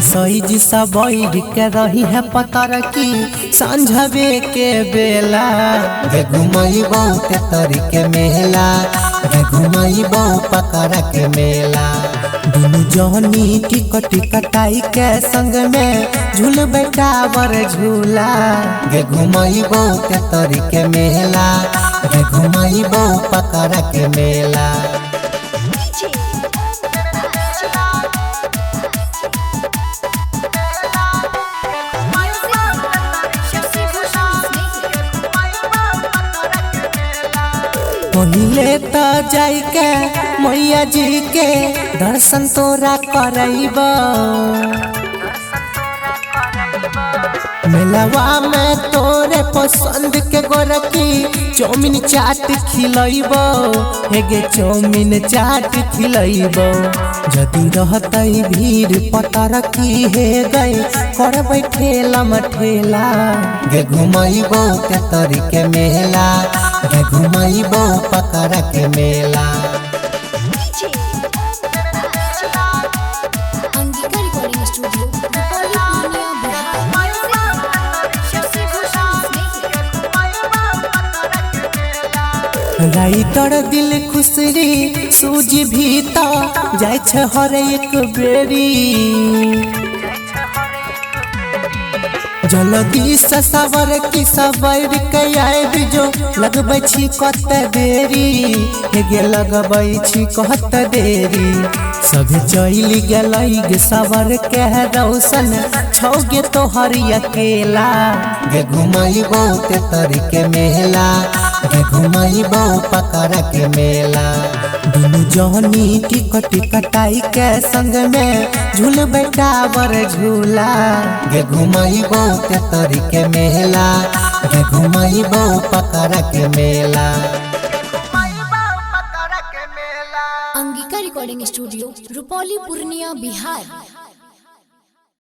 सईज सबैर के रही है पतर की संझबे के बेला गे घुमई बहुत तरीके मेला गे घुमई बहुत पकड़ के मेला दुनु जहनी टिकट कटाई के संग में झूल बैठावर झूला गे घुमई बहुत तरीके मेला गे घुमई बहुत पकड़ के मेला। पहिले तो जाई के मैया जी के दर्शन तोरा करैब मेलवा में तोरे पसंद के गोरकी चौमिन चाट खिलैब हेगे चौमिन चाट खिलैब जदि रहतई भीड़ पतर की हे गए करबै ठेला मठेला गे घुमैबो के तरीके मेला गे घुमैबो पकड़ के मेला। राइटर दिल खुशरी सूजी भी तो जाय छ हर एक बेरी जल्दी से सवर की सबर के आइब जो लगबै छी कत देरी हेगे लगबै छी कत देरी सब चल गेलै सवर के रौशन छौगे तोहर अकेला गे घुमैबो के तरीके मेला गे घुमैबो पकड़ के मेला दुनु जहनी टिकट कटाई के संग में झूल बैठावर झूला गे घुमैबो के तरीके मेला गे घुमैबो पकड़ के मेला। Angika recording studio Rupauli Purnia Bihar.